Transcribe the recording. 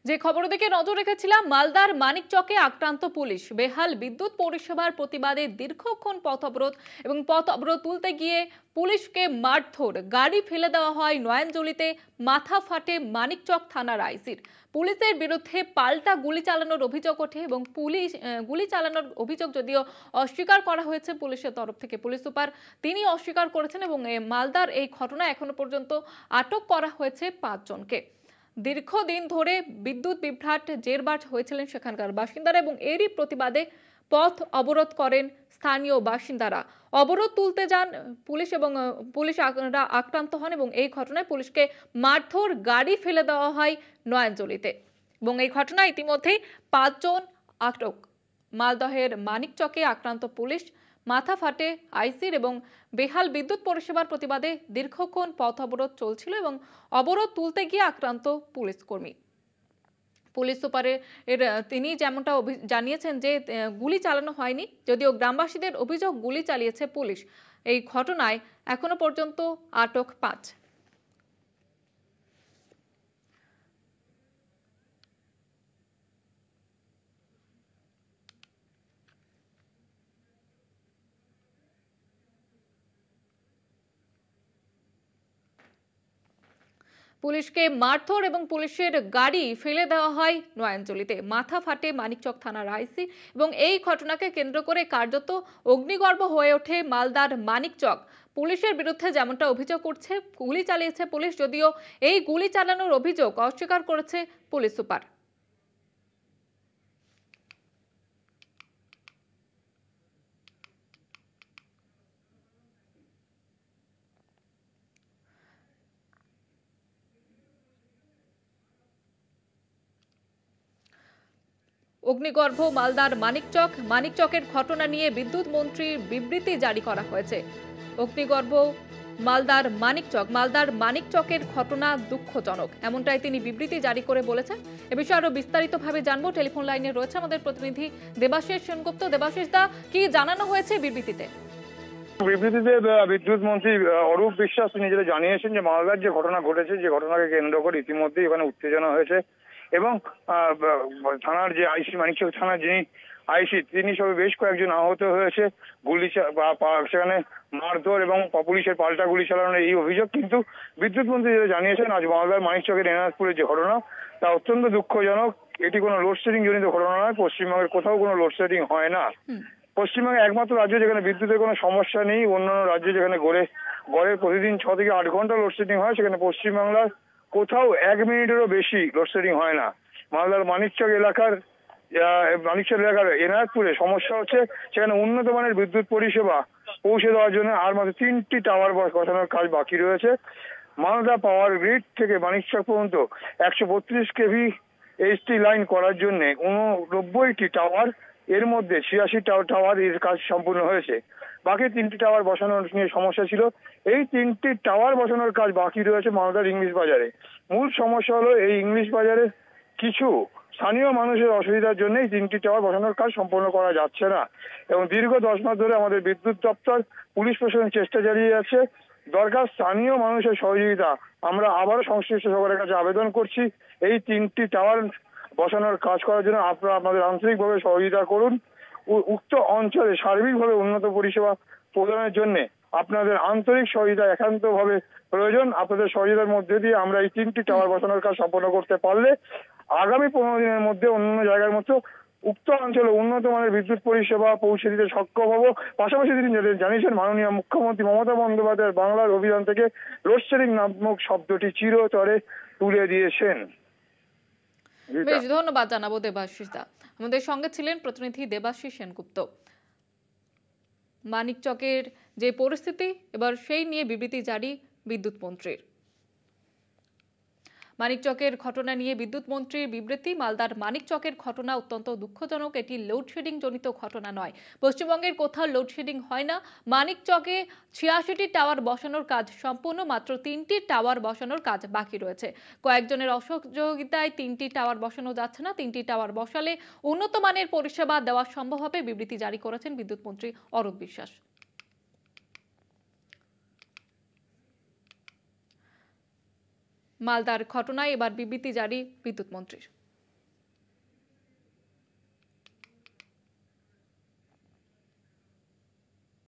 যে খবরের দিকে নজর রেখেছিলাম, মালদার মানিকচকে আক্রান্ত পুলিশ, বেহাল বিদ্যুৎ পরিষেবার প্রতিবাদে দীর্ঘক্ষণ পথ অবরোধ এবং পথ অবরোধ তুলতে গিয়ে পুলিশকে মারধর, গাড়ি ফেলে দেওয়া হয় নয়াঞ্জলিতে, মাথা ফাটে মানিকচক থানার আইসির। পুলিশের বিরুদ্ধে পাল্টা গুলি চালানোর অভিযোগ ওঠে এবং পুলিশ গুলি চালানোর অভিযোগ যদিও অস্বীকার করা হয়েছে পুলিশের তরফ থেকে। পুলিশ সুপার তিনি অস্বীকার করেছেন এবং মালদার এই ঘটনায় এখনো পর্যন্ত আটক করা হয়েছে 5 জনকে। দীর্ঘদিন ধরে বিদ্যুৎ বিভ্রাট জেরবার হয়েছিলেন সেখানকার বাসিন্দারা এবং এরই প্রতিবাদে পথ অবরোধ করেন স্থানীয় বাসিন্দারা। অবরোধ তুলতে যান পুলিশ এবং পুলিশ আক্রান্ত হন এবং এই ঘটনায় পুলিশকে মারধর, গাড়ি ফেলে দেওয়া হয় নয়াঞ্জলিতে এবং এই ঘটনায় ইতিমধ্যেই 5 জন আটক। মালদহের মানিকচকে আক্রান্ত পুলিশ, মাথা ফাটে আইসির এবং বেহাল বিদ্যুৎ পরিষেবার প্রতিবাদে দীর্ঘক্ষণ পথ অবরোধ চলছিল এবং অবরোধ তুলতে গিয়ে আক্রান্ত পুলিশ কর্মী। পুলিশ সুপারের তিনি যেমনটা জানিয়েছেন যে গুলি চালানো হয়নি, যদিও গ্রামবাসীদের অভিযোগ গুলি চালিয়েছে পুলিশ। এই ঘটনায় এখনো পর্যন্ত আটক 5। পুলিশকে মারধর এবং পুলিশের গাড়ি ফেলে দেওয়া হয় নয়াঞ্জলিতে, মাথা ফাটে মানিকচক থানার আইসি এবং এই ঘটনাকে কেন্দ্র করে কার্যত অগ্নিগর্ভ হয়ে ওঠে মালদার মানিকচক। পুলিশের বিরুদ্ধে যেমনটা অভিযোগ করছে, গুলি চালিয়েছে পুলিশ, যদিও এই গুলি চালানোর অভিযোগ অস্বীকার করেছে পুলিশ সুপার। অগ্নিগর্ভ মালদার মানিকচকের ঘটনা নিয়ে বিদ্যুৎ মন্ত্রীর বিবৃতি জারি করা হয়েছে। অগ্নিগর্ভ মালদার মানিকচকের ঘটনা দুঃখজনক, এমনটাই তিনি বিবৃতি জারি করে বলেছেন। এ বিষয়ে আরো বিস্তারিতভাবে জানবো। টেলিফোন লাইনে রয়েছে আমাদের প্রতিনিধি দেবাশিস সেনগুপ্ত। দেবাশিস দা, কি জানানো হয়েছে বিবৃতিতে? বিবৃতিতে বিদ্যুৎ মন্ত্রী অরূপ বিশ্বাস তিনি যেটা জানিয়েছেন যে মালদার যে ঘটনা ঘটেছে, যে ঘটনাকে কেন্দ্র করে ইতিমধ্যেই এখানে উত্তেজনা হয়েছে এবং থানার যে আইসি, মানিকচক থানার যিনি আইসি, তিনি সব বেশ কয়েকজন আহত হয়েছে। গুলি সেখানে মারধর এবং পুলিশের পাল্টা গুলি চালানোর এই অভিযোগ। কিন্তু বিদ্যুৎ মন্ত্রী যেটা জানিয়েছেন, আজ মালদার মানিকচকের এনায়তপুরের যে ঘটনা, তা অত্যন্ত দুঃখজনক। এটি কোনো লোডশেডিং জনিত ঘটনা নয়। পশ্চিমবঙ্গের কোথাও কোনো লোডশেডিং হয় না। পশ্চিমবঙ্গে একমাত্র রাজ্য যেখানে বিদ্যুতের কোনো সমস্যা নেই, অন্যান্য রাজ্য যেখানে গড়ে প্রতিদিন 6 থেকে 8 ঘন্টা লোডশেডিং হয়, সেখানে পশ্চিমবাংলার কোথাও 1 মিনিটেরও বেশি লোডশেডিং হয় না। মালদার মানিকচক এলাকার এনায়তপুরে সমস্যা হচ্ছে, সেখানে উন্নত মানের বিদ্যুৎ পরিষেবা পৌঁছে দেওয়ার জন্য আর মাত্র 3টি টাওয়ার বসানোর কাজ বাকি রয়েছে। মালদা পাওয়ার গ্রিড থেকে মানিকচক পর্যন্ত 132 কেভি এইচটি লাইন করার জন্য 89টি টাওয়ার, এর মধ্যে 86 টাওয়ার এর কাজ সম্পূর্ণ হয়েছে। বাকি 3টি টাওয়ার বসানোর নিয়ে সমস্যা ছিল। এই 3টি টাওয়ার বসানোর কাজ বাকি রয়েছে মালদার ইংলিশ বাজারে। মূল সমস্যা হলো এই ইংলিশ বাজারে কিছু স্থানীয় মানুষের অসুবিধার জন্য এই 3টি টাওয়ার বসানোর কাজ সম্পন্ন করা যাচ্ছে না এবং দীর্ঘ 10 মাস ধরে আমাদের বিদ্যুৎ দপ্তর, পুলিশ প্রশাসন চেষ্টা চালিয়ে যাচ্ছে। দরকার স্থানীয় মানুষের সহযোগিতা। আমরা আবারও সংশ্লিষ্ট সকলের কাছে আবেদন করছি, এই 3টি টাওয়ার বসানোর কাজ করার জন্য আপনারা আপনাদের আন্তরিকভাবে সহযোগিতা করুন। উক্ত অঞ্চলে সার্বিকভাবে উন্নত পরিষেবা প্রদানের জন্য আপনাদের আন্তরিক সহযোগিতা একান্তভাবে প্রয়োজন। আপনাদের সহযোগিতার মধ্যে দিয়ে আমরা এই 3টি টাওয়ার বসানোর কাজ সম্পন্ন করতে পারলে আগামী 15 দিনের মধ্যে অন্যান্য জায়গার মতো উক্ত অঞ্চলে উন্নত মানের বিদ্যুৎ পরিষেবা পৌঁছে দিতে সক্ষম হব। পাশাপাশি তিনি জানিয়েছেন, মাননীয় মুখ্যমন্ত্রী মমতা বন্দ্যোপাধ্যায় বাংলার অভিযান থেকে লোডশেডিং নামক শব্দটি চিরতরে তুলে দিয়েছেন। বেশ, ধন্যবাদ জানাবো দেবাশিস দা। আমাদের সঙ্গে ছিলেন প্রতিনিধি দেবাশিস সেনগুপ্ত। মানিকচকের যে পরিস্থিতি, এবার সেই নিয়ে বিবৃতি জারি বিদ্যুৎ মন্ত্রীর। মানিকচকের ঘটনা নিয়ে বিদ্যুৎ মন্ত্রীর বিবৃতি। মালদার মানিকচকের ঘটনা অত্যন্ত দুঃখজনক, এটি লোডশেডিং জনিত ঘটনা নয়। পশ্চিমবঙ্গের কোথাও লোডশেডিং হয় না। মানিকচকে 86টি টাওয়ার বসানোর কাজ সম্পূর্ণ, মাত্র 3টি টাওয়ার বসানোর কাজ বাকি রয়েছে। কয়েকজনের অসহযোগিতায় 3টি টাওয়ার বসানো যাচ্ছে না। 3টি টাওয়ার বসালে উন্নত মানের পরিষেবা দেওয়া সম্ভব হবে, বিবৃতি জারি করেছেন বিদ্যুৎ মন্ত্রী অরূপ বিশ্বাস। মালদার ঘটনায় এবার বিবৃতি জারি বিদ্যুৎ মন্ত্রীর।